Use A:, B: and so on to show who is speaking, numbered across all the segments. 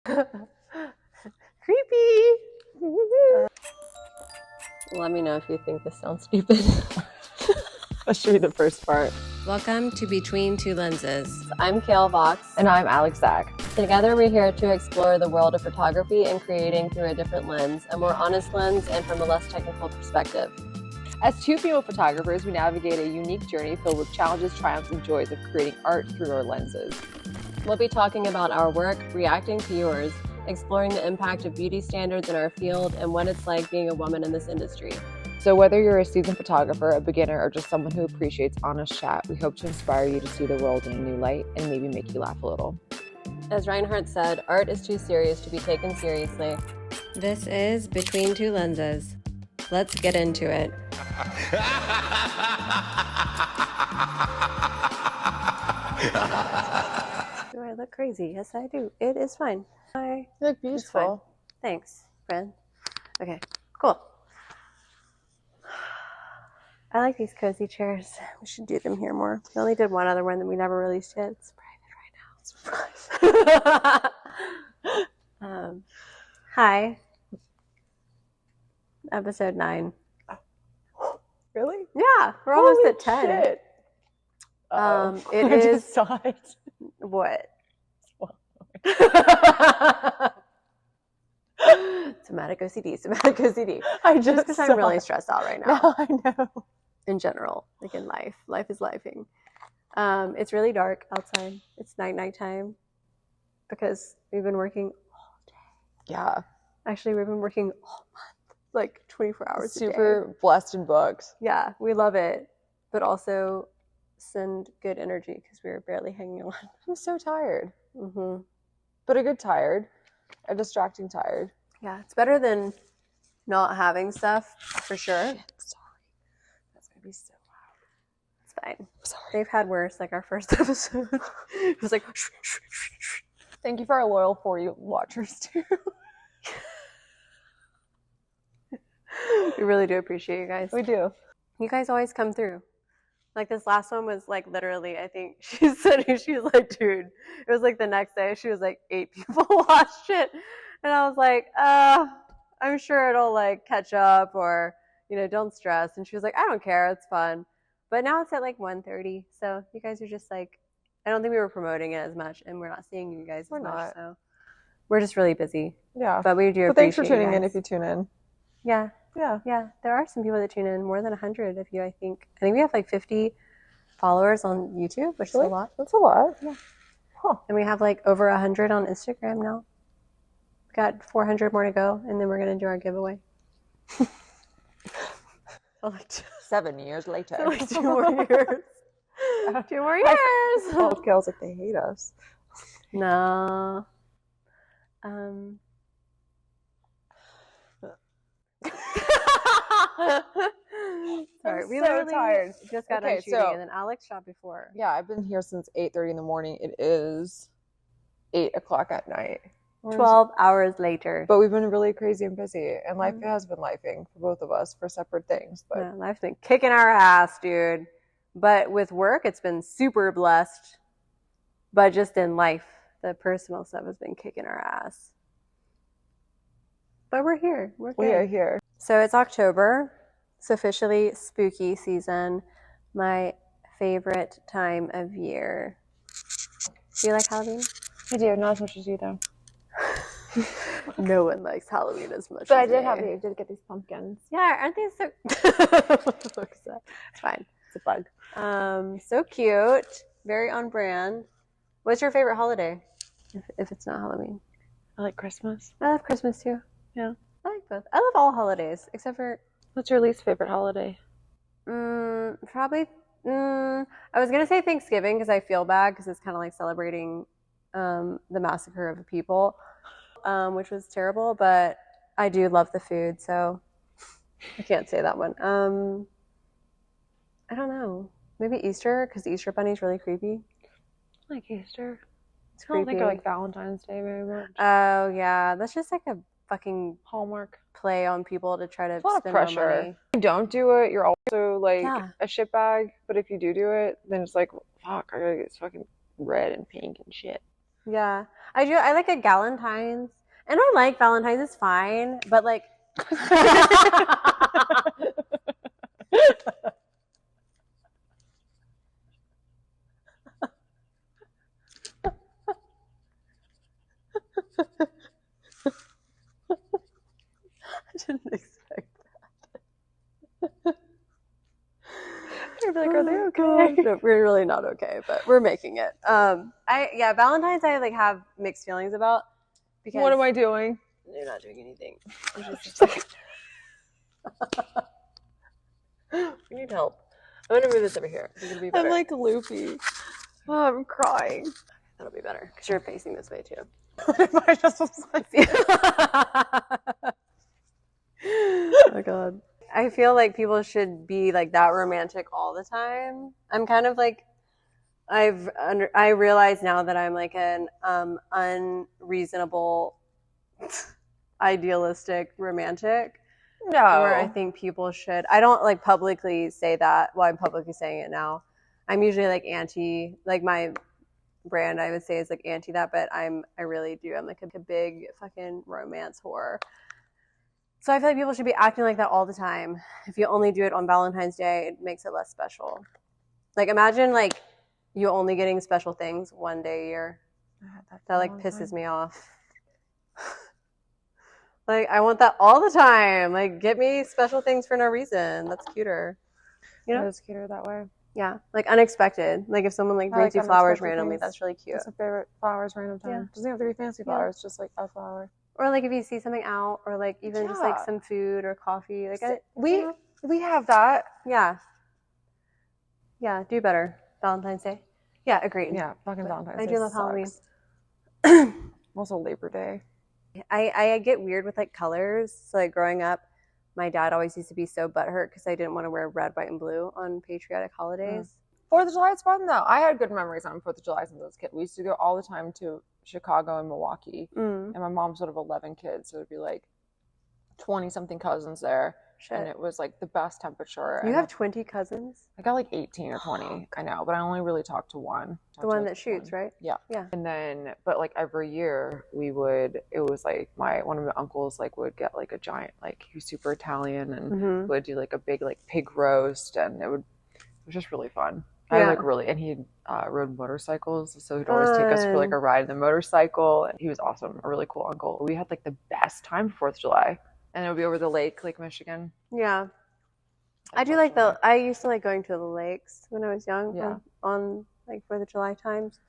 A: Creepy. Let me know if you think this sounds stupid.
B: I'll show you the first part.
A: Welcome to Between Two Lenses. I'm XOXO-Vox.
B: And I'm Zak.
A: Together we're here to explore the world of photography and creating through a different lens, a more honest lens and from a less technical perspective.
B: As two female photographers, we navigate a unique journey filled with challenges, triumphs, and joys of creating art through our lenses.
A: We'll be talking about our work, reacting to yours, exploring the impact of beauty standards in our field, and what it's like being a woman in this industry.
B: So whether you're a seasoned photographer, a beginner, or just someone who appreciates honest chat, we hope to inspire you to see the world in a new light and maybe make you laugh a little.
A: As Reinhardt said, art is too serious to be taken seriously. This is Between Two Lenses. Let's get into it. Do I look crazy? Yes, I do. It is fine.
B: You look beautiful.
A: Thanks, friend. Okay, cool. I like these cozy chairs. We should do them here more. We only did one other one that we never released yet. It's private right now. Hi. Episode 9.
B: Really?
A: Yeah, we're almost
B: Holy
A: at 10.
B: Shit.
A: It
B: I
A: is
B: just saw it.
A: what? Somatic OCD.
B: I just
A: because I'm really stressed out right now.
B: No, I know.
A: In general, like in life. Life is lifing. It's really dark outside. It's nighttime because we've been working all day.
B: Yeah.
A: Actually, we've been working all month, like 24 hours a day.
B: Super blessed and booked.
A: Yeah, we love it, but also send good energy because we were barely hanging on.
B: I'm so tired.
A: Mm-hmm.
B: But a good tired. A distracting tired.
A: Yeah, it's better than not having stuff, for sure.
B: Shit, sorry. That's going to be so loud.
A: It's fine.
B: I'm sorry.
A: They've had worse, like our first episode. It was like...
B: Thank you for our loyal 40 watchers, too.
A: We really do appreciate you guys.
B: We do.
A: You guys always come through. Like this last one was like literally, I think she said, she was like, dude, it was like the next day, she was like 8 people watched it. And I was like, I'm sure it'll like catch up or, you know, don't stress. And she was like, I don't care. It's fun. But now it's at like 1:30. So you guys are just like, I don't think we were promoting it as much and we're not seeing you guys as much. So we're just really busy.
B: Yeah.
A: But we do appreciate
B: thanks for tuning
A: you
B: in
A: guys.
B: if you tune in.
A: Yeah.
B: Yeah.
A: Yeah. There are some people that tune in, more than 100 of you, I think. I think we have like 50 followers on YouTube, which is a lot.
B: That's a lot.
A: Yeah.
B: Huh.
A: And we have like over 100 on Instagram now. We got 400 more to go, and then we're going to do our giveaway. So like
B: 7 years later.
A: so like 2 more years. 2 more years.
B: All the girls like they hate us.
A: No. Sorry, we
B: so
A: literally
B: tired.
A: just got
B: Okay,
A: done shooting,
B: so-
A: and then Alex shot before.
B: Yeah, I've been here since 8:30 in the morning. It is 8 o'clock at night.
A: 12 hours later.
B: But we've been really crazy and busy, and life has been lifing for both of us for separate things. But
A: Yeah, life's been kicking our ass, dude. But with work, it's been super blessed. But just in life, the personal stuff has been kicking our ass. But we're here. We're good.
B: we are here.
A: So it's October. It's officially spooky season. My favorite time of year. Do you like Halloween?
B: I do, not as much as you though.
A: No one likes Halloween as much
B: But
A: as
B: I
A: me.
B: did get these pumpkins.
A: Yeah, aren't they so... It's fine.
B: It's a bug.
A: So cute. Very on brand. What's your favorite holiday? If it's not Halloween.
B: I like Christmas.
A: I love Christmas too.
B: Yeah.
A: I like both. I love all holidays except for
B: What's your least favorite holiday?
A: probably I was gonna say Thanksgiving because I feel bad because it's kind of like celebrating the massacre of the people, which was terrible. But I do love the food, so I can't say that one. I don't know. Maybe Easter because the Easter Bunny's really creepy.
B: I like Easter.
A: It's
B: I don't think I
A: creepy.
B: like Valentine's Day very much.
A: Oh yeah, that's just like a fucking
B: Hallmark.
A: play on people to try to
B: It's a lot of
A: spend more
B: pressure.
A: money.
B: If you don't do it, you're also like
A: Yeah.
B: a shitbag. But if you do it, then it's like, fuck, I gotta get this fucking red and pink and shit.
A: Yeah. I do. I like a Galentine's. And I like Valentine's is fine, but like I didn't expect that. I'd be like, are they okay? No, we're really not okay, but we're making it. Valentine's I like have mixed feelings about because
B: What am I doing?
A: You're not doing anything. We need help. I'm gonna move this over here. I think it'll be better.
B: I'm like loopy. Oh, I'm crying.
A: That'll be better because you're facing this way too.
B: I just was like,
A: oh god. I feel like people should be like that romantic all the time. I'm kind of like I realize now that I'm like an unreasonable idealistic romantic.
B: no.
A: Where I think people should. I don't like publicly say that. Well, I'm publicly saying it now. I'm usually like anti, like my brand I would say is like anti that, but I really do. I'm like a big fucking romance whore. So I feel like people should be acting like that all the time. If you only do it on Valentine's Day, it makes it less special. Like imagine like you only getting special things one day a year. That like pisses me off. Like I want that all the time. Like get me special things for no reason. That's cuter. You know?
B: It's cuter that way.
A: Yeah. Like unexpected. Like if someone like brings you flowers randomly, that's really cute.
B: That's my favorite flowers random time.
A: Yeah.
B: Doesn't have to be fancy flowers, just like a flower.
A: Or like if you see something out, or like even just like some food or coffee. Like
B: we have that.
A: Yeah. Yeah, do better. Valentine's Day. Yeah, agreed.
B: Yeah, fucking Valentine's Day.
A: I do love
B: sucks.
A: Halloween.
B: Also Labor Day.
A: I get weird with like colors. So like growing up, my dad always used to be so butthurt because I didn't want to wear red, white, and blue on patriotic holidays.
B: 4th of July is fun though. I had good memories on 4th of July since I was a kid. We used to go all the time to Chicago and Milwaukee. And my mom's sort of 11 kids, so it'd be like 20 something cousins there.
A: Shit.
B: And it was like the best temperature.
A: You have 20 cousins?
B: I got like 18 or 20. I know, but I only really talked to one.
A: The one that shoots, right?
B: Yeah.
A: Yeah.
B: And then, but like every year it was like one of my uncles like would get like a giant, like he was super Italian and would do like a big like pig roast, and it was just really fun. Yeah. I like really, and he rode motorcycles, so he'd always take us for like a ride in the motorcycle, and he was awesome, a really cool uncle. We had like the best time for 4th of July. And it would be over the lake, Lake Michigan.
A: Yeah. I do like I used to like going to the lakes when I was young. Yeah. On like 4th of July times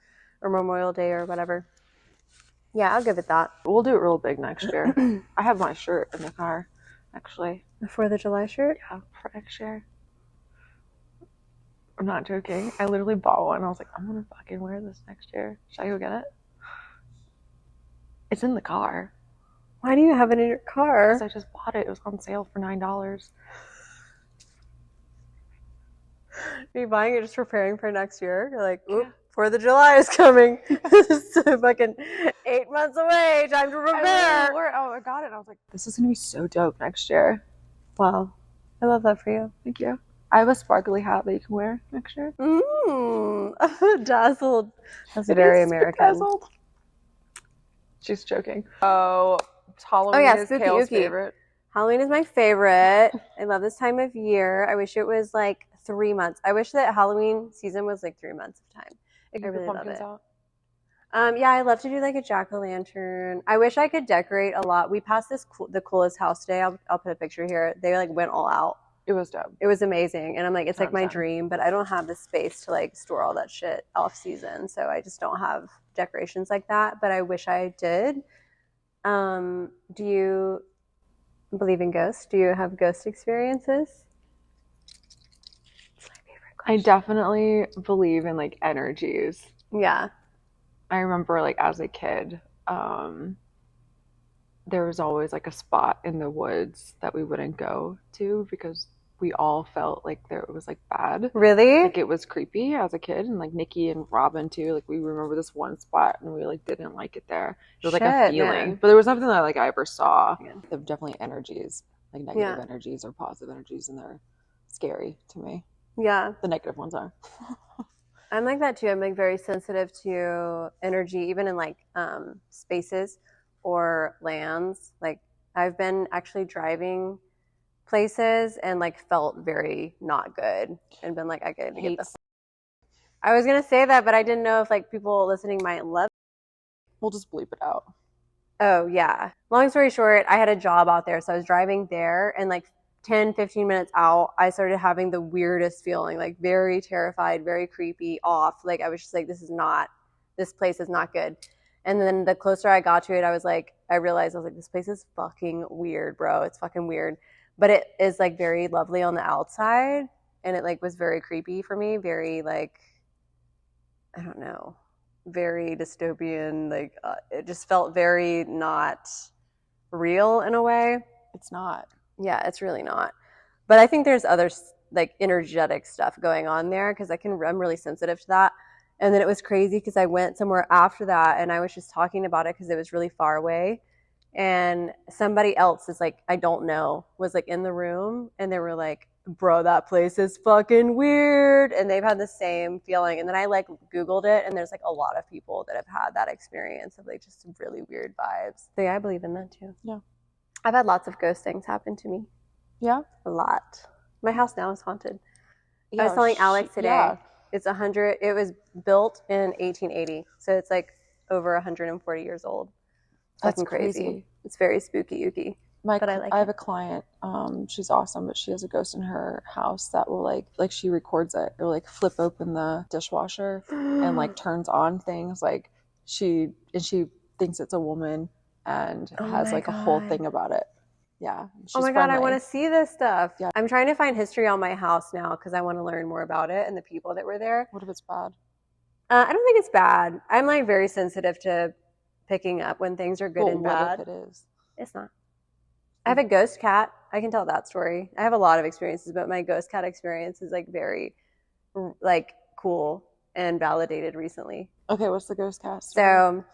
A: or Memorial Day or whatever. Yeah, I'll give it that.
B: We'll do it real big next year. I have my shirt in the car, actually.
A: The 4th of July shirt?
B: Yeah, for next year. I'm not joking. I literally bought one. I was like, I'm going to fucking wear this next year. Should I go get it? It's in the car.
A: Why do you have it in your car?
B: Because I just bought it. It was on sale for $9.
A: Are you buying it just preparing for next year? You're like, oop, 4th of July is coming. It's fucking 8 months away. Time to prepare.
B: I got it. And I was like, this is going to be so dope next year.
A: Wow. I love that for you.
B: Thank you. I have a sparkly hat that you can wear next year.
A: Dazzled. That's very American.
B: Dazzled. She's joking. Oh, Halloween is Kale's favorite.
A: Halloween is my favorite. I love this time of year. I wish it was like 3 months. I wish that Halloween season was like 3 months of time. I really love it. Yeah, I love to do like a jack-o'-lantern. I wish I could decorate a lot. We passed the coolest house today. I'll put a picture here. They like went all out.
B: It was dope.
A: It was amazing. And I'm like, it's like my dream, but I don't have the space to like store all that shit off season. So I just don't have decorations like that, but I wish I did. Do you believe in ghosts? Do you have ghost experiences? It's my favorite question.
B: I definitely believe in like energies.
A: Yeah.
B: I remember like as a kid, there was always like a spot in the woods that we wouldn't go to because we all felt like there was like bad.
A: Really?
B: Like it was creepy as a kid, and like Nikki and Robin too. Like we remember this one spot and we like didn't like it there. It was like a feeling, man. But there was nothing that like I ever saw. Yeah. There were definitely energies, like negative energies or positive energies, and they're scary to me.
A: Yeah.
B: The negative ones are.
A: I'm like that too. I'm like very sensitive to energy, even in like spaces or lands. Like I've been actually driving places and like felt very not good and been like, I gotta get the. I was gonna say that, but I didn't know if like people listening might love.
B: We'll just bleep it out.
A: Oh yeah. Long story short, I had a job out there, so I was driving there, and like 10, 15 minutes out, I started having the weirdest feeling, like very terrified, very creepy, off. Like I was just like, this place is not good. And then the closer I got to it, I realized I was like, this place is fucking weird, bro. It's fucking weird. But it is like very lovely on the outside, and it like was very creepy for me, very like, I don't know, very dystopian. Like it just felt very not real in a way.
B: It's not.
A: Yeah, it's really not. But I think there's other like energetic stuff going on there because I'm really sensitive to that. And then it was crazy because I went somewhere after that and I was just talking about it because it was really far away. And somebody else is like, I don't know, was like in the room and they were like, bro, that place is fucking weird. And they've had the same feeling. And then I like Googled it and there's like a lot of people that have had that experience of like just really weird vibes. So yeah, I believe in that too.
B: Yeah.
A: I've had lots of ghost things happen to me.
B: Yeah?
A: A lot. My house now is haunted. I was telling Alex today. Yeah. It was built in 1880. So it's like over 140 years old.
B: That's crazy.
A: It's very spooky-ooky. But I
B: have a client, she's awesome, but she has a ghost in her house that will like she records it. It will like flip open the dishwasher and like turns on things. Like she thinks it's a woman and has like a whole thing about it. Yeah.
A: Oh my God, I want to see this stuff. Yeah. I'm trying to find history on my house now because I want to learn more about it and the people that were there.
B: What if it's bad?
A: I don't think it's bad. I'm like very sensitive to picking up when things are good and bad.
B: What if it is?
A: It's not. I have a ghost cat. I can tell that story. I have a lot of experiences, but my ghost cat experience is like very like cool and validated recently.
B: Okay, what's the ghost cat story?
A: So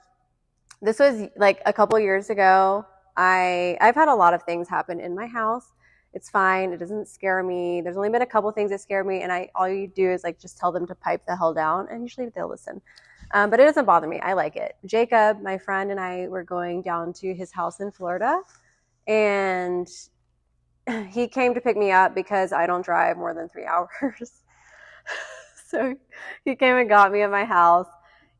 A: this was like a couple years ago. I've had a lot of things happen in my house. It's fine. It doesn't scare me. There's only been a couple things that scare me, and all you do is like just tell them to pipe the hell down, and usually they'll listen. But it doesn't bother me. I like it. Jacob, my friend, and I were going down to his house in Florida, and he came to pick me up because I don't drive more than 3 hours. So he came and got me at my house,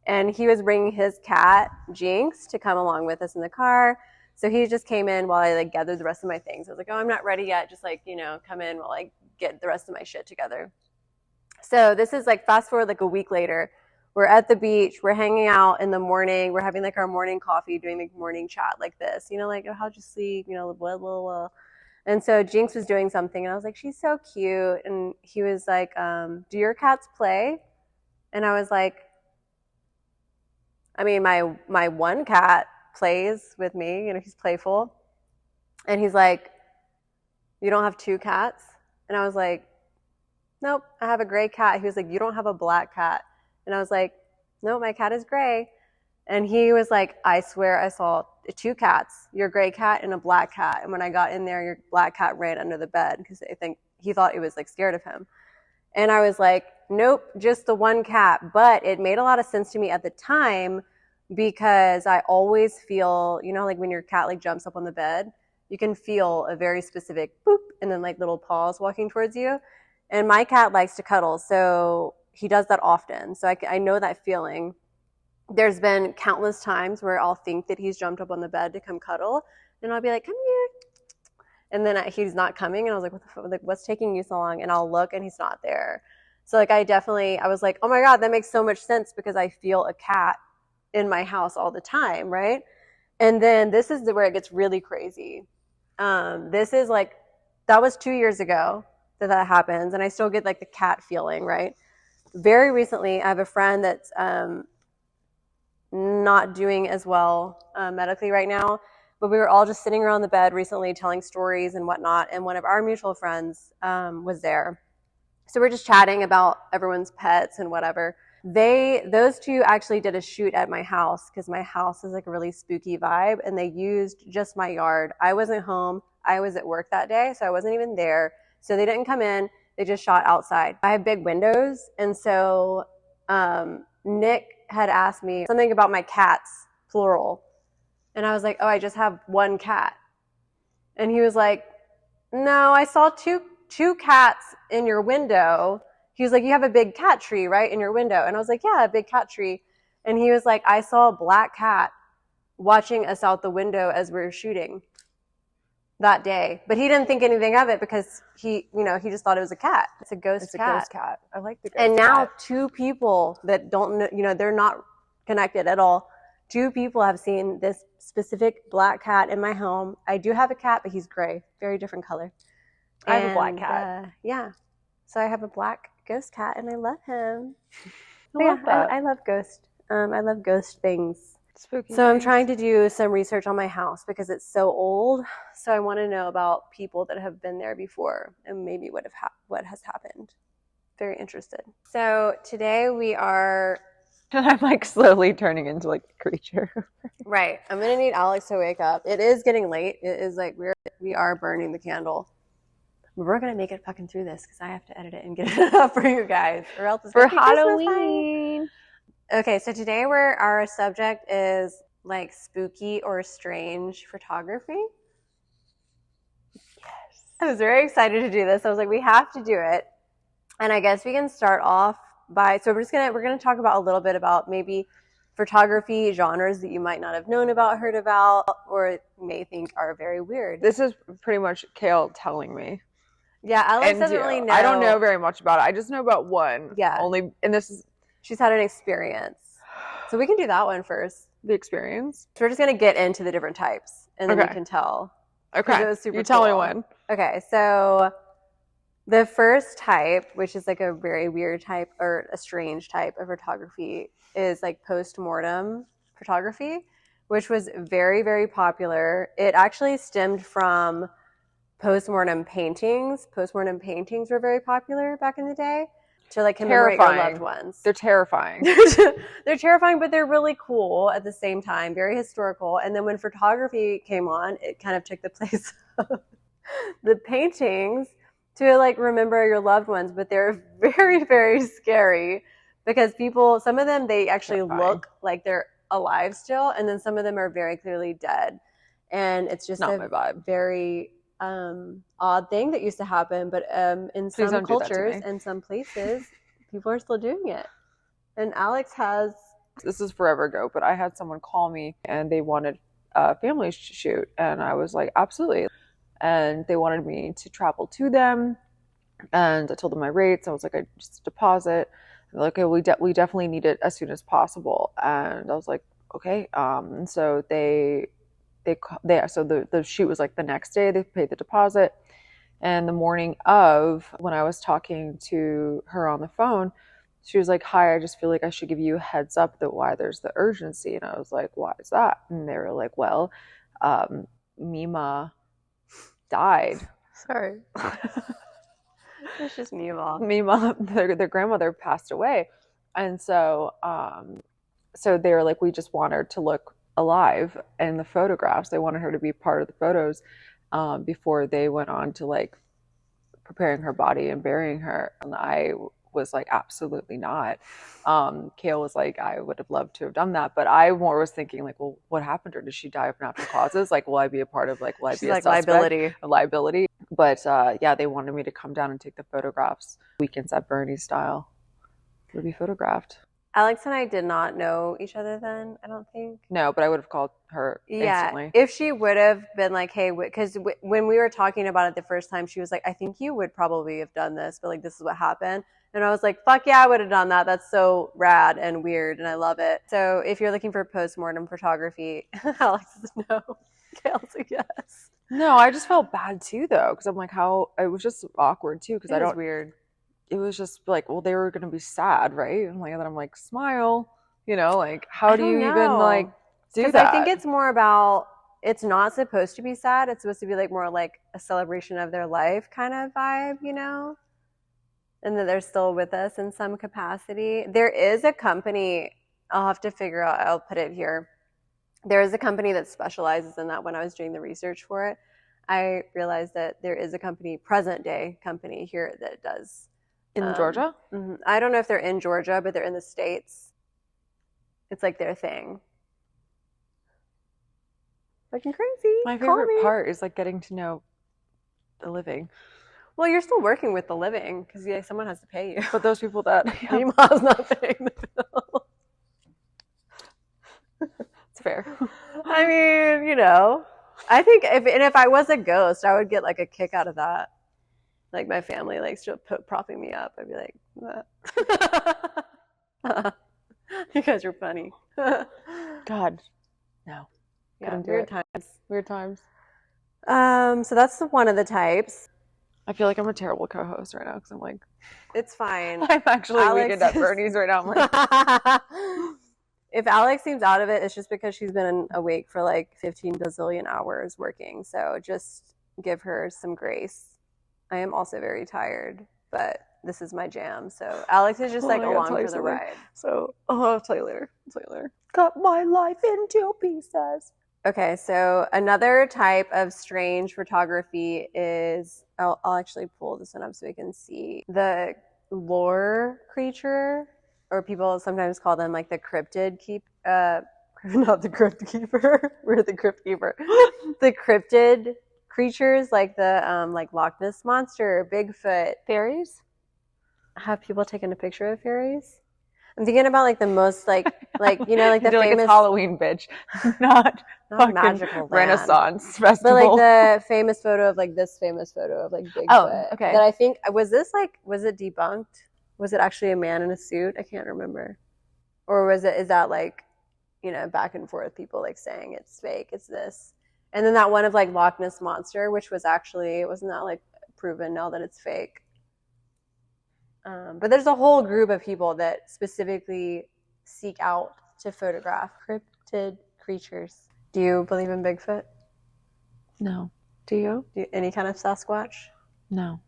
A: and he was bringing his cat, Jinx, to come along with us in the car. So he just came in while I like gathered the rest of my things. I was like, oh, I'm not ready yet. Just like, come in while I get the rest of my shit together. So this is like fast forward like a week later. We're at the beach. We're hanging out in the morning. We're having like our morning coffee, doing the morning chat like this. Like, oh, how'd you sleep? Blah, blah, blah. And so Jinx was doing something, and I was like, she's so cute. And he was like, do your cats play? And I was like, I mean, my one cat plays with me, he's playful. And he's like, you don't have two cats? And I was like, nope, I have a gray cat. He was like, you don't have a black cat? And I was like, no, my cat is gray. And he was like, I swear I saw two cats, your gray cat and a black cat. And when I got in there, your black cat ran under the bed because I think he thought it was like scared of him. And I was like, nope, just the one cat. But it made a lot of sense to me at the time because I always feel, like when your cat like jumps up on the bed, you can feel a very specific boop and then like little paws walking towards you. And my cat likes to cuddle, so he does that often. So I know that feeling. There's been countless times where I'll think that he's jumped up on the bed to come cuddle, and I'll be like, come here. And then he's not coming, and I was like, what the fuck? Like, what's taking you so long? And I'll look, and he's not there. So like I was like, oh my God, that makes so much sense because I feel a cat in my house all the time, right? And then this is where it gets really crazy. This is like, that was 2 years ago that happens, and I still get like the cat feeling, right? Very recently, I have a friend that's not doing as well medically right now, but we were all just sitting around the bed recently telling stories and whatnot, and one of our mutual friends was there. So we're just chatting about everyone's pets and whatever. Those two actually did a shoot at my house because my house is like a really spooky vibe, and they used just my yard. I wasn't home. I was at work that day, so I wasn't even there. So they didn't come in. They just shot outside. I have big windows, and so Nick had asked me something about my cats, plural. And I was like, oh, I just have one cat. And he was like, no, I saw two cats in your window. He was like, you have a big cat tree, right, in your window. And I was like, yeah, a big cat tree. And he was like, I saw a black cat watching us out the window as we were shooting that day. But he didn't think anything of it because he just thought it was a cat. It's a ghost cat.
B: It's a ghost cat. I like the ghost
A: and
B: cat.
A: now two people that don't know, they're not connected at all. Two people have seen this specific black cat in my home. I do have a cat, but he's gray, very different color.
B: I have a black cat.
A: Yeah. So I have a black ghost cat, and I love him.
B: I love that.
A: I love ghost. I love ghost things.
B: Spooky.
A: So I'm trying to do some research on my house because it's so old. So I want to know about people that have been there before and maybe what has happened. Very interested. So today we are.
B: I'm like slowly turning into like a creature.
A: Right. I'm gonna need Alex to wake up. It is getting late. It is like we are burning the candle. We're gonna make it fucking through this because I have to edit it and get it up for you guys, or else it's
B: for
A: gonna be
B: Halloween.
A: Okay, so today our subject is like spooky or strange photography.
B: Yes.
A: I was very excited to do this. I was like, we have to do it, and I guess we can start off by. So we're gonna talk about a little bit about maybe photography genres that you might not have known about, heard about, or may think are very weird.
B: This is pretty much Kale telling me.
A: Yeah, Alex doesn't really know.
B: I don't know very much about it. I just know about one.
A: Yeah.
B: Only, and this is.
A: She's had an experience. So we can do that one first.
B: The experience?
A: So we're just going to get into the different types, and then you can tell.
B: Okay.
A: It was super
B: you tell me
A: cool.
B: when.
A: Okay, so the first type, which is like a very weird type or a strange type of photography, is like post-mortem photography, which was very, very popular. It actually stemmed from post-mortem paintings. Post-mortem paintings were very popular back in the day to like commemorate your loved ones.
B: They're terrifying.
A: They're terrifying, but they're really cool at the same time, very historical. And then when photography came on, it kind of took the place of the paintings to like remember your loved ones, but they're very, very scary because some of them, they actually look like they're alive still, and then some of them are very clearly dead. And it's just
B: not my vibe.
A: Very odd thing that used to happen, but in some cultures and some places, people are still doing it. And Alex has.
B: This is forever ago, but I had someone call me and they wanted a family shoot, and I was like, absolutely. And they wanted me to travel to them, and I told them my rates. I was like, I just deposit. And they're like, okay, we definitely need it as soon as possible. And I was like, okay. And so so the shoot was like the next day. They paid the deposit, and the morning of, when I was talking to her on the phone, she was like, hi, I just feel like I should give you a heads up that why there's the urgency. And I was like, why is that? And they were like, well, Mima died.
A: Sorry. It's just Mima.
B: Mima, their grandmother passed away. And so they were like, we just want her to look alive in the photographs. They wanted her to be part of the photos before they went on to like preparing her body and burying her. And I was like, absolutely not. Kale was like, I would have loved to have done that, but I more was thinking like, well, what happened to her? Did she die of natural causes? Like, will I be a part of like, will I be a suspect? Liability. But yeah, they wanted me to come down and take the photographs. Weekends at Bernie's style would be photographed.
A: Alex and I did not know each other then, I don't think.
B: No, but I would have called her instantly.
A: If she would have been like, hey, because when we were talking about it the first time, she was like, I think you would probably have done this, but like, this is what happened. And I was like, fuck yeah, I would have done that. That's so rad and weird, and I love it. So if you're looking for post-mortem photography, Alex is no. Kale's a yes.
B: No, I just felt bad too, though, because I'm like, it was just awkward too, because
A: weird.
B: It was just like, well, they were going to be sad, right? And like, then I'm like, smile, like, how do you even like do that?
A: Because I think it's more about, it's not supposed to be sad. It's supposed to be like more like a celebration of their life kind of vibe, and that they're still with us in some capacity. There is a company, I'll have to figure out, I'll put it here. There is a company that specializes in that. When I was doing the research for it, I realized that there is a company, present day company here, that does
B: In Georgia?
A: I don't know if they're in Georgia, but they're in the States. It's like their thing. Fucking crazy.
B: My favorite part is like getting to know the living.
A: Well, you're still working with the living because someone has to pay you.
B: But those people that
A: Mima's not paying the bill.
B: It's fair.
A: I mean, you know, I think if I was a ghost, I would get like a kick out of that. Like my family likes propping me up. I'd be like, you guys are funny.
B: God, no.
A: Yeah, weird times.
B: Weird times.
A: So that's one of the types.
B: I feel like I'm a terrible co-host right now because I'm like,
A: it's fine.
B: I'm actually weekend at Bernie's right now. I'm like,
A: if Alex seems out of it, it's just because she's been awake for like 15 bazillion hours working. So just give her some grace. I am also very tired, but this is my jam. So Alex is just like along for the ride.
B: So I'll tell you later. Cut my life into pieces.
A: Okay, so another type of strange photography is, I'll actually pull this one up so we can see, the lore creature, or people sometimes call them like the cryptid not the crypt keeper, we're the crypt keeper. The cryptid creatures like the like Loch Ness Monster, Bigfoot.
B: Fairies?
A: Have people taken a picture of fairies? I'm thinking about like the most like you know like the famous
B: like Halloween, bitch, not
A: magical
B: Renaissance festival.
A: But like the famous photo of like this famous photo of like Bigfoot.
B: Oh, okay.
A: That I think was it debunked? Was it actually a man in a suit? I can't remember. Or is that like, you know, back and forth people like saying it's fake, it's this. And then that one of like Loch Ness Monster, which was actually, wasn't that like proven now that it's fake? But there's a whole group of people that specifically seek out to photograph cryptid creatures. Do you believe in Bigfoot?
B: No. Do you?
A: Any kind of Sasquatch?
B: No.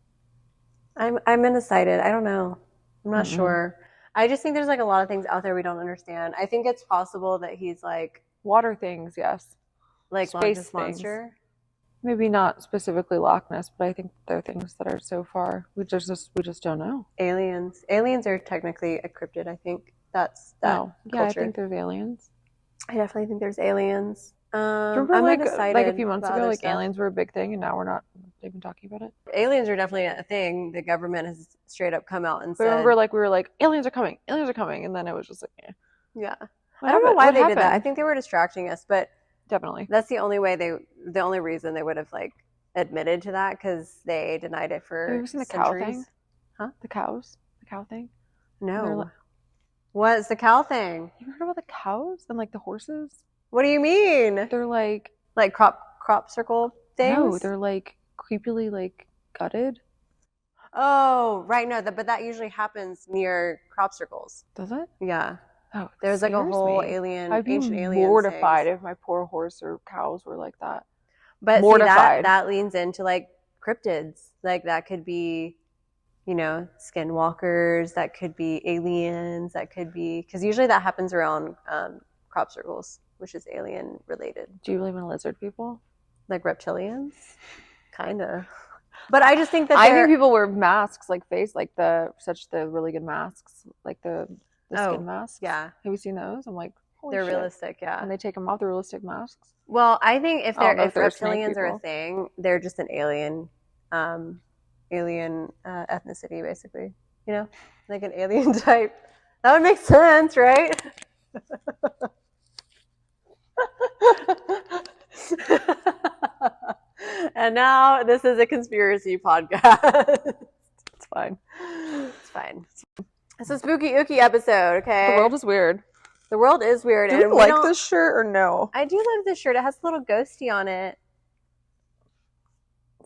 A: I'm undecided. I don't know. I'm not sure. I just think there's like a lot of things out there we don't understand. I think it's possible that he's like
B: water things, yes.
A: Like
B: space
A: Loch Ness
B: things.
A: Monster.
B: Maybe not specifically Loch Ness, but I think there are things that are so far we just don't know.
A: Aliens are technically a cryptid. I think that's that.
B: Oh, yeah, I think there's aliens.
A: I definitely think there's aliens.
B: Remember,
A: I'm
B: like a few months ago, like stuff. Aliens were a big thing, and now we're not even talking about it.
A: Aliens are definitely a thing. The government has straight up come out and said.
B: Remember, like we were like, aliens are coming, and then it was just like, eh.
A: Yeah. I don't know why they did that. I think they were distracting us, but
B: definitely
A: that's the only reason they would have like admitted to that, because they denied it for
B: have you ever seen the
A: centuries.
B: Cow thing? Huh? The cow thing?
A: No. What's the cow thing?
B: You ever heard about the cows and like the horses?
A: What do you mean?
B: They're like
A: crop circle things?
B: No, they're like creepily like gutted.
A: Oh, right. No, but that usually happens near crop circles.
B: Does it?
A: Yeah.
B: Oh,
A: there's like a whole
B: I'd be
A: ancient alien
B: mortified if my poor horse or cows were like that.
A: But mortified. See, that leans into like cryptids. Like that could be, you know, skinwalkers. That could be aliens. That could be, because usually that happens around crop circles, which is alien related.
B: Do you believe in lizard people?
A: Like reptilians? Kind of. But I just think that
B: I think people wear masks, like the really good masks, like the skin masks.
A: Yeah.
B: Have you seen those? I'm like, holy
A: they're
B: shit.
A: realistic, yeah.
B: And they take them off, the realistic masks.
A: Well, I think if reptilians are a thing, they're just an alien ethnicity, basically. You know, like an alien type. That would make sense, right? And now this is a conspiracy podcast.
B: It's fine.
A: It's fine. It's a spooky ooky episode, okay?
B: The world is weird.
A: The world is weird.
B: Do you like this shirt or no?
A: I do love this shirt. It has a little ghosty on it.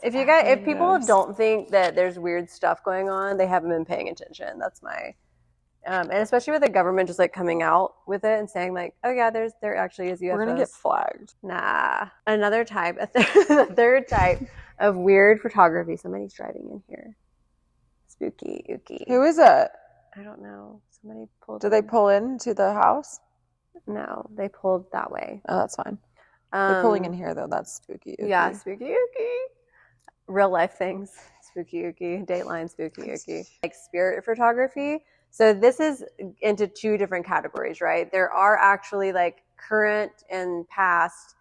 A: If people don't think that there's weird stuff going on, they haven't been paying attention. That's my and especially with the government just like coming out with it and saying like, oh yeah, there actually is UFOs.
B: We're gonna get flagged.
A: Nah. Another type, a third type of weird photography. Somebody's driving in here. Spooky ooky.
B: Who is it?
A: I don't know. Somebody pulled.
B: Did they pull into the house?
A: No, they pulled that way.
B: Oh, that's fine. They're pulling in here though. That's spooky ooky.
A: Yeah, spooky ooky. Real life things. spooky ooky, Dateline spooky ooky. Like spirit photography. So this is into two different categories, right? There are actually like current and past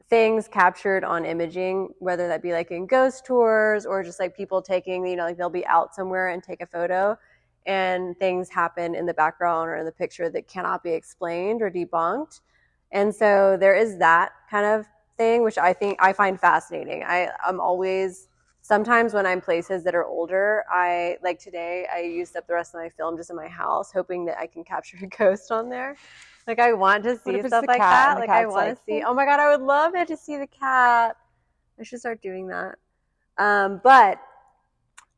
A: things captured on imaging, whether that be like in ghost tours or just like people taking, you know, like they'll be out somewhere and take a photo and things happen in the background or in the picture that cannot be explained or debunked. And so there is that kind of thing, which I find fascinating. I'm always, sometimes when I'm places that are older, like today, I used up the rest of my film just in my house, hoping that I can capture a ghost on there. Like I want to see stuff like that. Like I want to see, oh my God, I would love it to see the cat. I should start doing that. But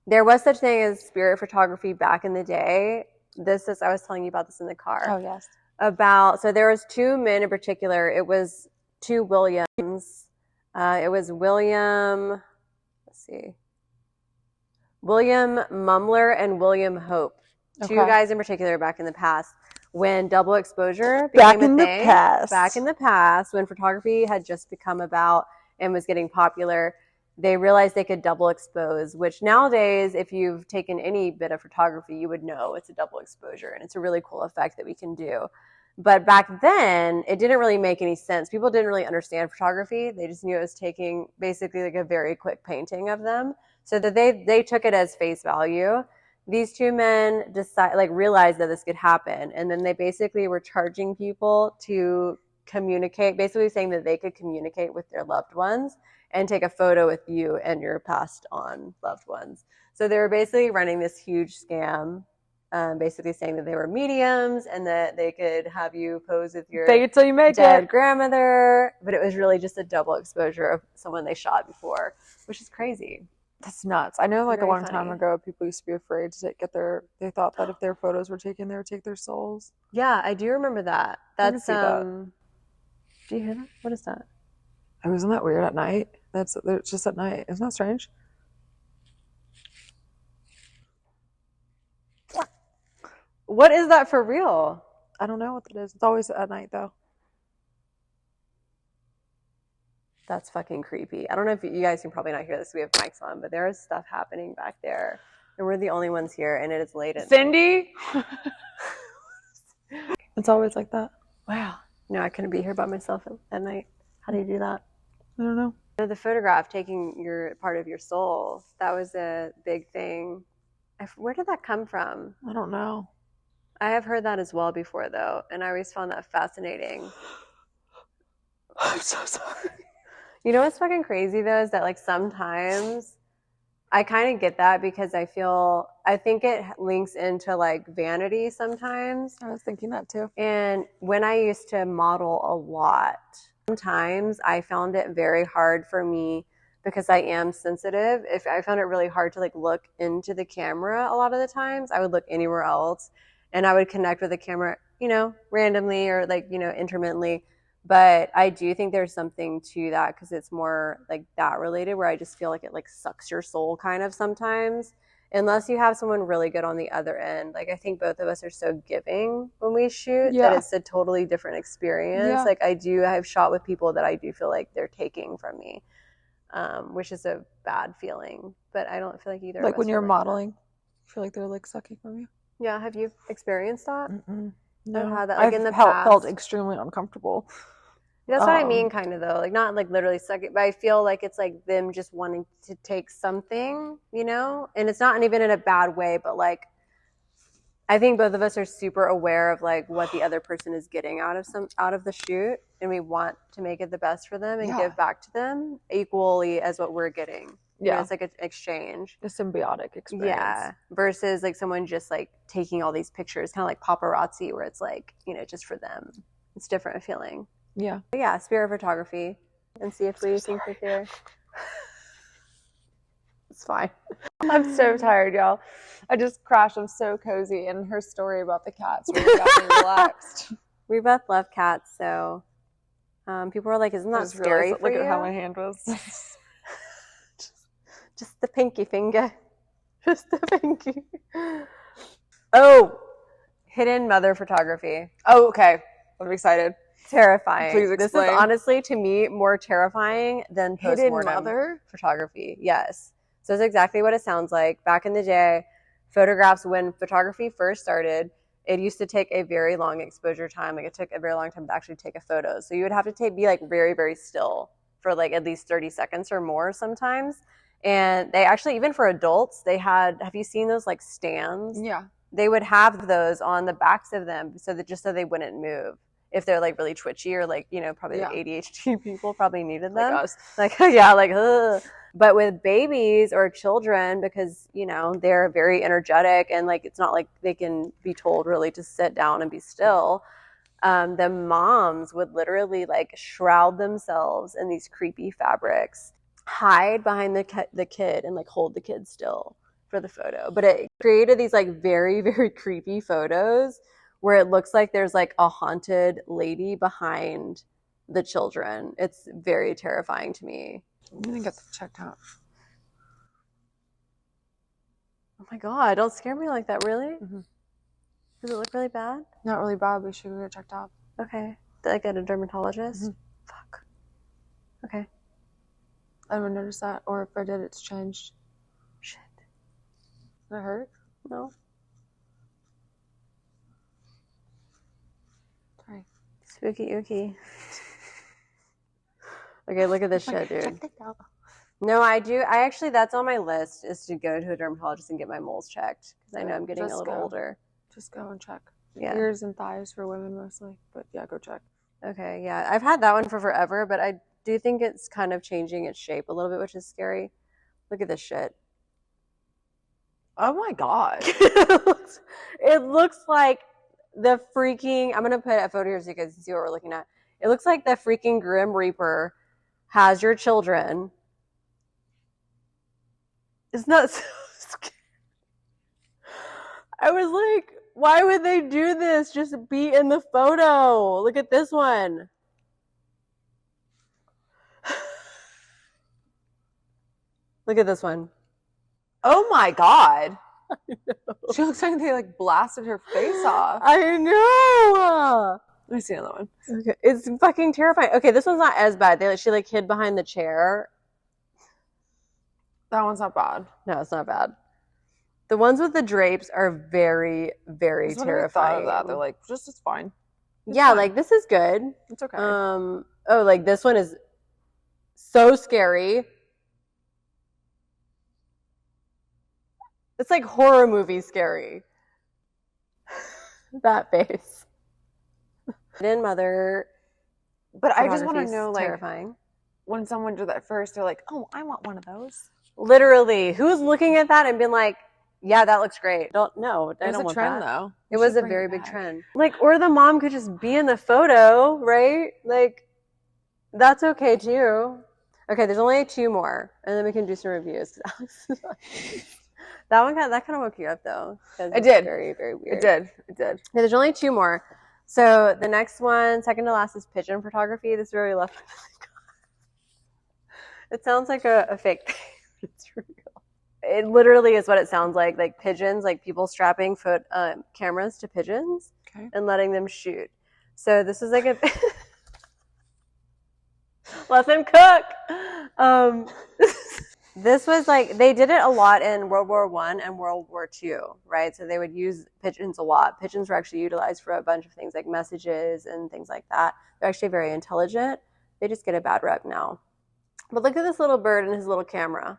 A: there was such thing as spirit photography back in the day. I was telling you about this in the car.
B: Oh, yes.
A: So there was two men in particular. It was two Williams. It was William Mumler and William Hope. Two guys in particular back in the past when double exposure became a thing. Back in the past, when photography had just become about and was getting popular, they realized they could double expose, which nowadays, if you've taken any bit of photography, you would know it's a double exposure, and it's a really cool effect that we can do. But back then, it didn't really make any sense. People didn't really understand photography. They just knew it was taking basically like a very quick painting of them. So that they took it as face value. These two men realized that this could happen, and then they basically were charging people to communicate, basically saying that they could communicate with their loved ones and take a photo with you and your passed on loved ones. So they were basically running this huge scam, basically saying that they were mediums and that they could have you pose with your dead grandmother, but it was really just a double exposure of someone they shot before, which is crazy.
B: That's nuts. I know, like
A: Very
B: a long
A: funny.
B: time ago, people used to be afraid to they thought that if their photos were taken, they would take their souls.
A: Yeah, I do remember that. That's
B: see that.
A: Do you hear that? What is that?
B: Oh, isn't that weird at night? It's just at night. Isn't that strange?
A: What is that for real?
B: I don't know what that is. It's always at night, though.
A: That's fucking creepy. I don't know if you guys can probably not hear this. We have mics on, but there is stuff happening back there. And we're the only ones here, and it is late at
B: Cindy? It's always like that.
A: Wow. No, I couldn't be here by myself at night. How do you do that?
B: I don't know.
A: The photograph taking your part of your soul, that was a big thing. Where did that come from?
B: I don't know.
A: I have heard that as well before, though, and I always found that fascinating.
B: I'm so sorry.
A: You know what's fucking crazy, though, is that, like, sometimes I kind of get that because I think it links into, like, vanity sometimes.
B: I was thinking that, too.
A: And when I used to model a lot, sometimes I found it very hard for me because I am sensitive. If I found it really hard to, like, look into the camera a lot of the times, I would look anywhere else. And I would connect with the camera, you know, randomly or like, you know, intermittently. But I do think there's something to that because it's more like that related where I just feel like it like sucks your soul kind of sometimes. Unless you have someone really good on the other end. Like I think both of us are so giving when we shoot that it's a totally different experience. Yeah. Like I've shot with people that I do feel like they're taking from me, which is a bad feeling. But I don't feel like either of us.
B: Like when you're modeling, I feel like they're like sucking from you.
A: Yeah, have you experienced that?
B: Mm-mm. No,
A: had that, like,
B: I've
A: in the past?
B: felt extremely uncomfortable.
A: That's what I mean, kind of, though. Like, not, like, literally suck it, but I feel like it's, like, them just wanting to take something, you know? And it's not even in a bad way, but, like, I think both of us are super aware of, like, what the other person is getting out of the shoot, and we want to make it the best for them and give back to them equally as what we're getting. Yeah. You know, it's like an exchange.
B: A symbiotic experience. Yeah.
A: Versus, like, someone just, like, taking all these pictures, kind of like paparazzi, where it's, like, you know, just for them. It's different feeling.
B: Yeah.
A: But yeah, spirit photography. And see if we think that they're...
B: It's fine. I'm so tired, y'all. I just crashed. I'm so cozy. And her story about the cats really got me relaxed.
A: We both love cats, so people are like, isn't that scary for you?
B: Look at how my hand was.
A: Just the pinky finger. Just the pinky. Oh, hidden mother photography.
B: Oh, okay. I'm excited.
A: Terrifying.
B: Please explain.
A: This is honestly, to me, more terrifying than
B: hidden
A: post-mortem
B: mother
A: photography. Yes. So it's exactly what it sounds like. Back in the day, photographs, when photography first started, it used to take a very long exposure time. Like it took a very long time to actually take a photo. So you would have to be like very, very still for like at least 30 seconds or more sometimes. And they actually, even for adults, they had, have you seen those like stands?
B: Yeah.
A: They would have those on the backs of them so that just so they wouldn't move. If they're like really twitchy or like, you know, probably like ADHD people probably needed them.
B: Like us.
A: Like, yeah, like, ugh. But with babies or children, because, you know, they're very energetic and like it's not like they can be told really to sit down and be still. The moms would literally like shroud themselves in these creepy fabrics, hide behind the kid and like hold the kid still for the photo. But it created these like very, very creepy photos where it looks like there's like a haunted lady behind the children. It's very terrifying to me.
B: I'm gonna get them checked out.
A: Oh my God, don't scare me like that, really?
B: Mm-hmm.
A: Does it look really bad?
B: Not really bad, we should go get checked out.
A: Okay. Like at a dermatologist?
B: Mm-hmm.
A: Fuck. Okay.
B: I haven't noticed that, or if I did, it's changed.
A: Shit.
B: Does it hurt?
A: No.
B: Sorry.
A: Spooky ooky. Okay, look at this shit, dude.
B: Check this out.
A: No, I do. I actually, that's on my list, is to go to a dermatologist and get my moles checked because I know I'm getting a little older.
B: Just go and check.
A: Yeah.
B: Ears and thighs for women mostly, but yeah, go check.
A: Okay, yeah. I've had that one for forever, but I do think it's kind of changing its shape a little bit, which is scary. Look at this shit.
B: Oh my God.
A: It looks like the freaking, I'm going to put a photo here so you guys can see what we're looking at. It looks like the freaking Grim Reaper has your children. Isn't that so scary? I was like, why would they do this? Just be in the photo. Look at this one. Look at this one.
B: Oh my God. She looks like they like blasted her face off.
A: I know.
B: Let me see another one.
A: Okay. It's fucking terrifying. Okay, this one's not as bad. She like hid behind the chair.
B: That one's not bad.
A: No, it's not bad. The ones with the drapes are very, very terrifying.
B: That. They're like, just it's fine.
A: It's fine. Like this is good.
B: It's okay.
A: Oh, like this one is so scary. It's like horror movie scary. That face. Hidden mother.
B: But I just want to know, like,
A: terrifying.
B: When someone did that first, they're like, oh, I want one of those.
A: Literally, who's looking at that and been like, yeah, that looks great. Don't know. I don't want that.
B: It was a trend, though.
A: It was a very big trend. Like, or the mom could just be in the photo, right? Like, that's okay too. Okay, there's only 2 more, and then we can do some reviews. That kind of woke you up though.
B: It did.
A: Very, very weird.
B: It did.
A: Yeah, there's only 2 more. So the next one, second to last, is pigeon photography. This really left. It sounds like a fake thing. It's real. It literally is what it sounds like pigeons, like people strapping cameras to pigeons and letting them shoot. So this is like a let them cook. This was like, they did it a lot in World War I and World War II, right? So they would use pigeons a lot. Pigeons were actually utilized for a bunch of things like messages and things like that. They're actually very intelligent. They just get a bad rep now. But look at this little bird and his little camera.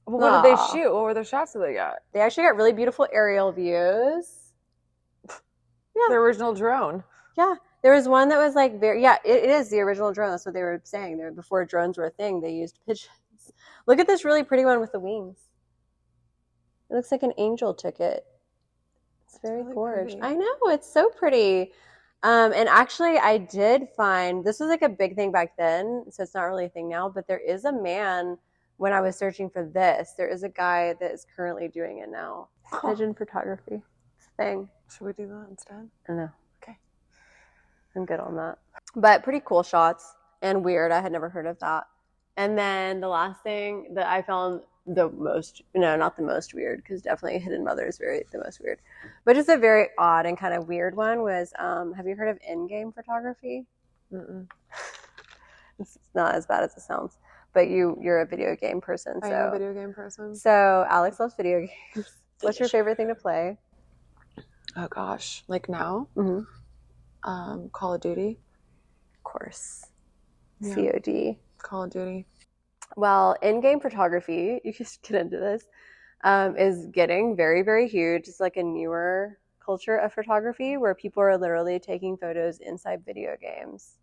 B: Well, what did they shoot? What were the shots that they got?
A: They actually got really beautiful aerial views.
B: Yeah. The original drone.
A: Yeah. There was one that was like it is the original drone. That's what they were saying. Before drones were a thing, they used pigeons. Look at this really pretty one with the wings. It looks like an angel ticket. It's very really gorgeous. I know, it's so pretty. And actually, I did find, this was like a big thing back then, so it's not really a thing now, but there is a man, when I was searching for this, there is a guy that is currently doing it now. Pigeon photography. It's a thing.
B: Should we do that instead?
A: I know. I'm good on that. But pretty cool shots and weird. I had never heard of that. And then the last thing that I found the most, not the most weird, because definitely Hidden Mother is the most weird. But just a very odd and kind of weird one was, have you heard of in-game photography? Mm-mm. It's not as bad as it sounds. but you're a video game person.
B: I am a video game person.
A: So Alex loves video games. What's your favorite thing to play?
B: Oh gosh, like now? Call of Duty.
A: Of course.
B: Yeah.
A: COD.
B: Call of Duty.
A: Well, in-game photography, you can just get into this, is getting very, very huge. It's like a newer culture of photography where people are literally taking photos inside video games,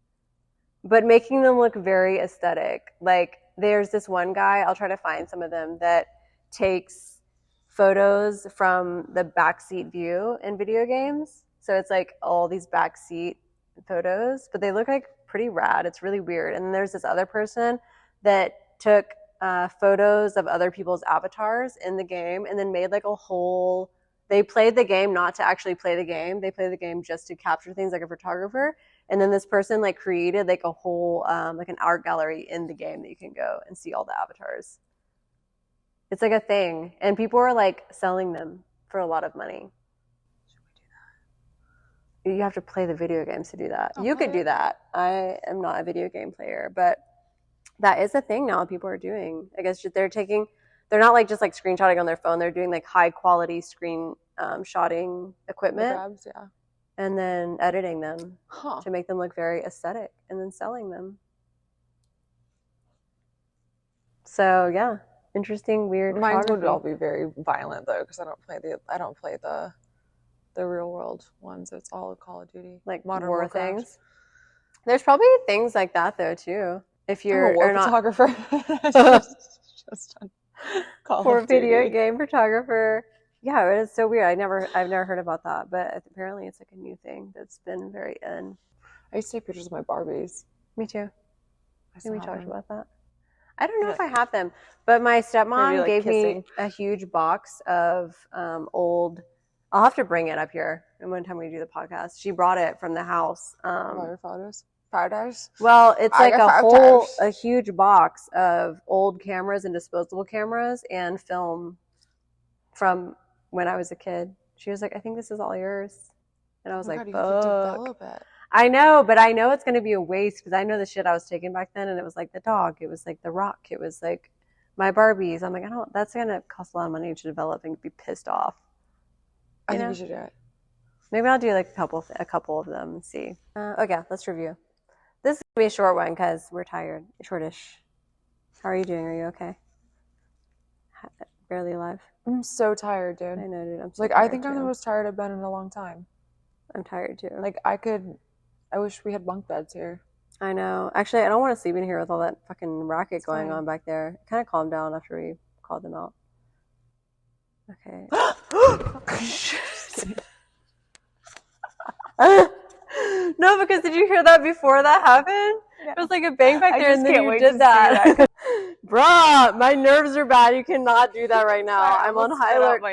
A: but making them look very aesthetic. Like there's this one guy, I'll try to find some of them, that takes photos from the backseat view in video games. So it's like all these backseat photos, but they look like pretty rad. It's really weird. And then there's this other person that took photos of other people's avatars in the game and then made like a whole, they played the game not to actually play the game. They played the game just to capture things like a photographer. And then this person like created like a whole, like an art gallery in the game that you can go and see all the avatars. It's like a thing. And people are like selling them for a lot of money. Should we do that? You have to play the video games to do that. You could do that. I am not a video game player, but that is a thing now people are doing. I guess they're not like just like screenshotting on their phone. They're doing like high quality screen shotting equipment.
B: Grabs, yeah.
A: And then editing them to make them look very aesthetic and then selling them. So yeah, interesting, weird.
B: Mine would all be very violent though, because I don't play the real world ones. It's all Call of Duty,
A: like
B: Modern
A: war
B: Warcraft.
A: things. There's probably things like that though too. If you're
B: I'm a war
A: not
B: photographer, just Call
A: or
B: of Duty.
A: video game photographer. Yeah, it is so weird. I've never heard about that, but apparently it's like a new thing that's been very in.
B: I used to take pictures of my Barbies.
A: Me too.
B: I
A: think we talked about that. I don't know if I have them, but my stepmom
B: like
A: gave
B: kissing.
A: me a huge box of old. I'll have to bring it up here. And one time we do the podcast, she brought it from the house.
B: Photos.
A: Well, it's like a huge box of old cameras and disposable cameras and film from when I was a kid. She was like, I think this is all yours. And I was like,
B: God, you could develop it.
A: I know, but I know it's going to be a waste because I know the shit I was taking back then, and it was like the dog, it was like the rock, it was like my Barbies. I'm like, that's going to cost a lot of money to develop and be pissed off.
B: I think you should do it.
A: Maybe I'll do like a couple of them and see. Okay, let's review. This is going to be a short one because we're tired. Shortish. How are you doing? Are you okay? Barely alive.
B: I'm so tired, dude.
A: I know, dude. I'm so
B: like,
A: tired
B: I think
A: too.
B: I'm the most tired I've been in a long time.
A: I'm tired too.
B: Like, I wish we had bunk beds here.
A: I know. Actually, I don't want to sleep in here with all that fucking racket going on back there. It kind of calmed down after we called them out. Okay. No, because did you hear that before that happened? Yeah. It was like a bang back there, and then you did that. Bruh, my nerves are bad. You cannot do that right now. I'm on high alert.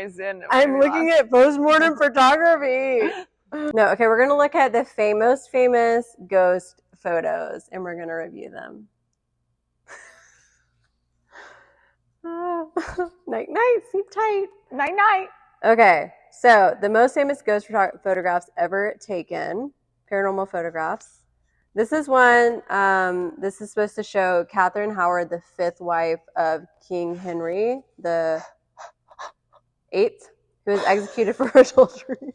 A: I'm looking at postmortem photography. No, okay, we're going to look at the most famous ghost photos, and we're going to review them. Night-night, sleep tight. Night-night. Okay, so the most famous ghost photographs ever taken, paranormal photographs. This is one, this is supposed to show Catherine Howard, the fifth wife of King Henry the Eighth, who was executed for adultery.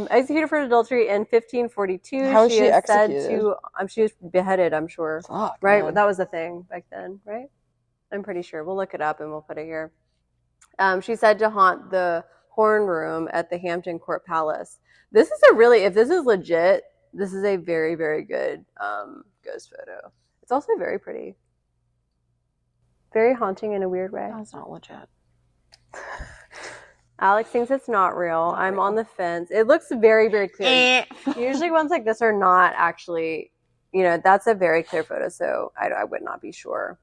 A: Executed for adultery in 1542.
B: How was she executed?
A: She was beheaded, I'm sure.
B: Fuck,
A: right?
B: man.
A: That was the thing back then, right? I'm pretty sure. We'll look it up and we'll put it here. She's said to haunt the Horn Room at the Hampton Court Palace. This is if this is legit, this is a very, very good ghost photo. It's also very pretty. Very haunting in a weird way.
B: That's not legit.
A: Alex thinks it's not real. I'm on the fence. It looks very, very clear. Usually ones like this are not actually, that's a very clear photo, so I would not be sure.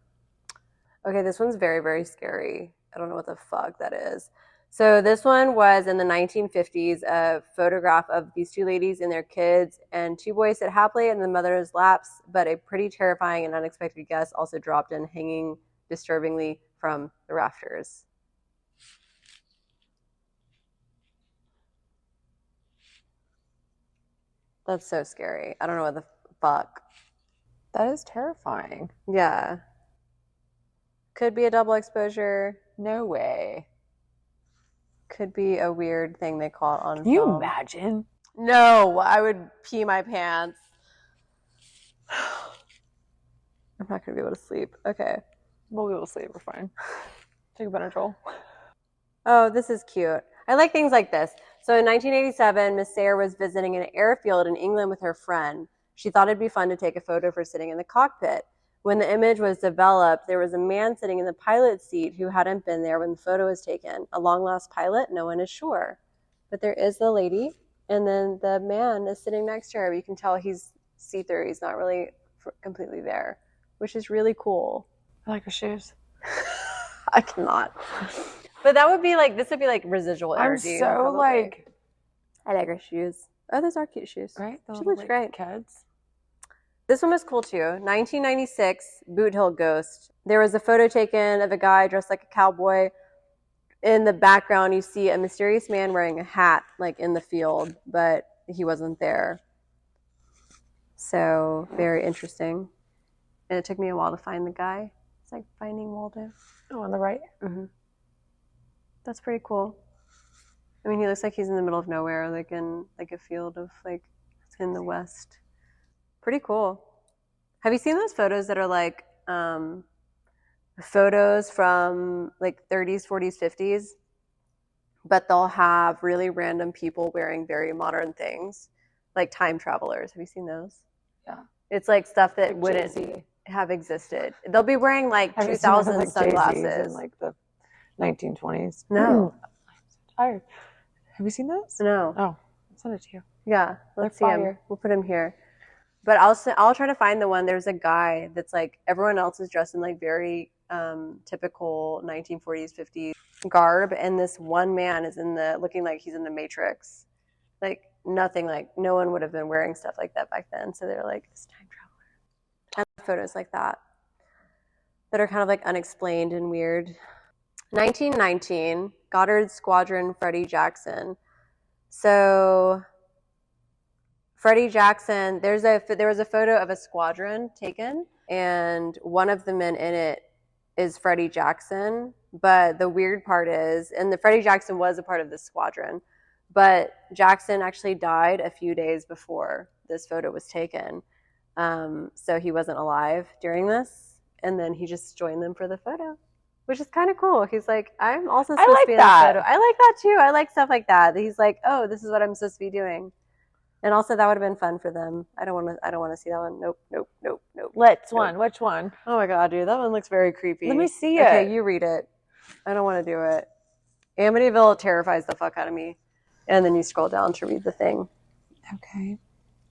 A: Okay, this one's very, very scary. I don't know what the fuck that is. So this one was in the 1950s, a photograph of these two ladies and their kids, and two boys sit happily in the mother's laps, but a pretty terrifying and unexpected guest also dropped in, hanging disturbingly from the rafters. That's so scary. I don't know what the fuck.
B: That is terrifying.
A: Yeah. Could be a double exposure.
B: No way.
A: Could be a weird thing they caught on
B: Can you
A: film.
B: imagine?
A: No, I would pee my pants. I'm not going to be able to sleep. Okay.
B: We'll be able to sleep. We're fine. Take a Benadryl.
A: Oh, this is cute. I like things like this. So in 1987, Miss Sayre was visiting an airfield in England with her friend. She thought it'd be fun to take a photo for sitting in the cockpit. When the image was developed, there was a man sitting in the pilot's seat who hadn't been there when the photo was taken. A long-lost pilot? No one is sure. But there is the lady, and then the man is sitting next to her. You can tell he's see-through. He's not really completely there, which is really cool.
B: I like her shoes.
A: I cannot. But that would be like, this would be like residual energy.
B: I'm so
A: probably.
B: like...
A: I like her shoes. Oh, those are cute shoes.
B: Right?
A: She
B: Little,
A: looks
B: like,
A: great.
B: Kids.
A: This one was cool too. 1996, Boot Hill Ghost. There was a photo taken of a guy dressed like a cowboy. In the background, you see a mysterious man wearing a hat, like in the field, but he wasn't there. So, very interesting. And it took me a while to find the guy. It's like finding Waldo.
B: Oh, on the right?
A: Mm-hmm. That's pretty cool. I mean, he looks like he's in the middle of nowhere, like in like a field of like in the west. Pretty cool. Have you seen those photos that are like photos from like 30s, 40s, 50s, but they'll have really random people wearing very modern things, like time travelers? Have you seen those?
B: Yeah.
A: It's like stuff that
B: Like
A: wouldn't
B: Jay-Z.
A: have existed. They'll be wearing like
B: Have you
A: 2000
B: seen, like,
A: sunglasses.
B: Jay-Z's in like the 1920s?
A: No.
B: I'm so tired. Have you seen those?
A: No.
B: Oh, I'll send it to you.
A: Yeah, let's see
B: They're
A: him.
B: fire.
A: We'll put him here. But I'll try to find the one. There's a guy that's like, everyone else is dressed in like very typical 1940s, 50s garb, and this one man is looking like he's in the Matrix. Like nothing, like no one would have been wearing stuff like that back then. So they're like this time traveler. And photos like that are kind of like unexplained and weird. 1919, Goddard Squadron, Freddie Jackson. So Freddie Jackson, there was a photo of a squadron taken, and one of the men in it is Freddie Jackson. But the weird part is, and the Freddie Jackson was a part of this squadron, but Jackson actually died a few days before this photo was taken. So he wasn't alive during this, and then he just joined them for the photo, which is kind of cool. He's like, I'm also supposed to be in the photo. I like that too. I like stuff like that. He's like, oh, this is what I'm supposed to be doing. And also, that would have been fun for them. I don't want to see that one. Nope.
B: Which one?
A: Oh my god, dude, that one looks very creepy.
B: Let me see it.
A: Okay, you read it. I don't want to do it. Amityville terrifies the fuck out of me. And then you scroll down to read the thing.
B: Okay.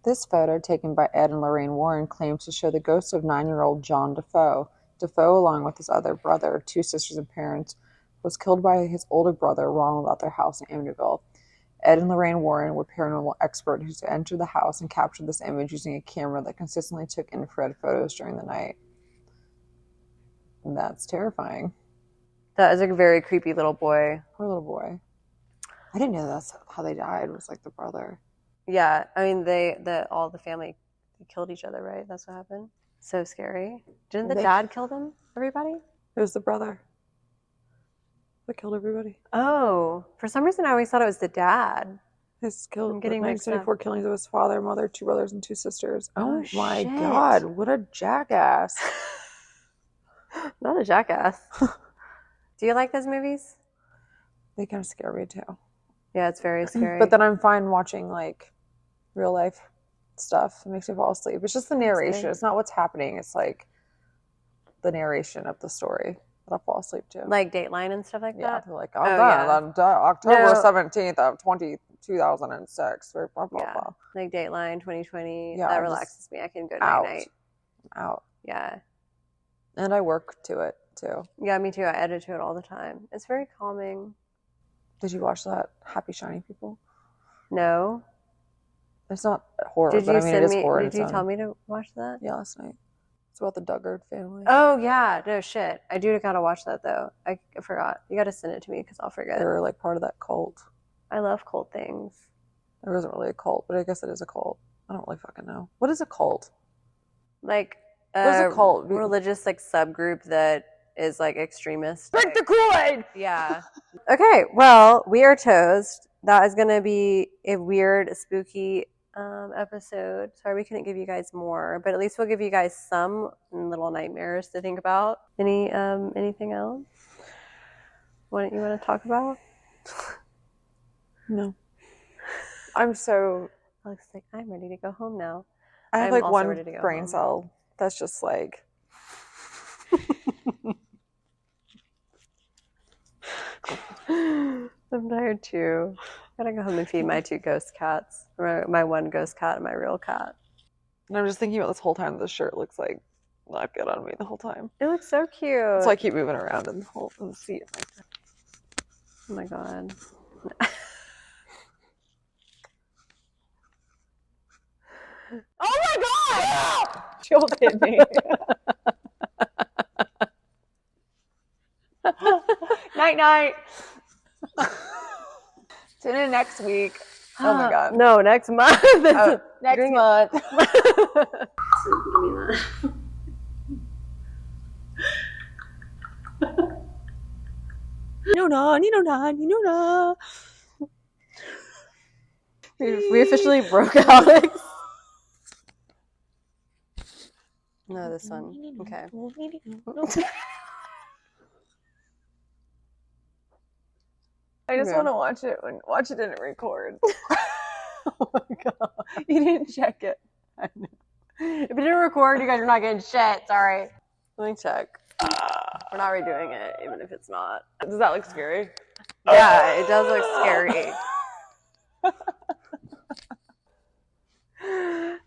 B: This photo, taken by Ed and Lorraine Warren, claims to show the ghost of 9-year-old John Defoe. Defoe, along with his other brother, 2 sisters and parents, was killed by his older brother, Ronald, at their house in Amityville. Ed and Lorraine Warren were paranormal experts who entered the house and captured this image using a camera that consistently took infrared photos during the night. And that's terrifying.
A: That is a very creepy little boy.
B: Poor little boy. I didn't know that's how they died, was like the brother.
A: Yeah, I mean, all the family killed each other, right? That's what happened. So scary. Didn't the dad kill them? Everybody?
B: It was the brother that killed everybody.
A: Oh, for some reason I always thought it was the dad.
B: His killed.
A: I'm getting mixed up.
B: 1974 killings of his father, mother, 2 brothers, and 2 sisters.
A: Oh
B: my
A: shit.
B: god! What a jackass!
A: Not a jackass. Do you like those movies?
B: They kind of scare me too.
A: Yeah, it's very scary.
B: But then I'm fine watching like real life stuff. It makes me fall asleep. It's just the narration. It's not what's happening. It's like the narration of the story that I'll fall asleep to.
A: Like Dateline and stuff like that?
B: Yeah, they're like,
A: yeah.
B: October 17th of 2006. Blah, blah,
A: yeah.
B: blah.
A: Like Dateline 2020.
B: Yeah,
A: that relaxes me. I can go night-night.
B: Out.
A: Yeah.
B: And I work to it too.
A: Yeah, me too. I edit to it all the time. It's very calming.
B: Did you watch that Happy Shiny People?
A: No.
B: It's not horror,
A: Did
B: but
A: you
B: I mean, it is horror.
A: Did you tell me to watch that?
B: Yeah, last night. It's about the Duggard family.
A: Oh, yeah. No, shit. I do gotta watch that, though. I forgot. You gotta send it to me, because I'll forget.
B: They were like part of that cult.
A: I love cult things.
B: It wasn't really a cult, but I guess it is a cult. I don't really fucking know. What is a cult?
A: Like
B: What is a cult?
A: Religious like subgroup that is like extremist.
B: Drink the Kool-Aid!
A: Yeah. Okay, well, we are toast. That is going to be a weird, spooky episode. Sorry we couldn't give you guys more, but at least we'll give you guys some little nightmares to think about. Anything else? What you want to talk about?
B: No. I'm so...
A: Alex is like, I'm ready to go home now.
B: I have
A: I'm
B: like
A: also
B: one
A: ready to go
B: brain
A: home.
B: cell that's just like...
A: I'm tired too. I gotta go home and feed my 2 ghost cats. My 1 ghost cat and my real cat.
B: And I'm just thinking about this whole time this shirt looks like not good on me the whole time.
A: It looks so cute.
B: So I keep moving around in the seat.
A: Oh my god.
B: Oh my god! She almost hit me. Night night. Tune in next week. Oh my god.
A: No, next month.
B: Oh, next month.
A: We officially broke Alex. No, this one. Okay.
B: I just want to watch it when it didn't record. Oh my god. You didn't check it.
A: I know. If it didn't record, you guys are not getting shit. Sorry. Let me check. We're not redoing it, even if it's not.
B: Does that look scary?
A: Yeah, it does look scary.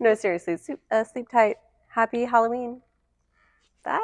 A: No, seriously. Sleep tight. Happy Halloween. Bye.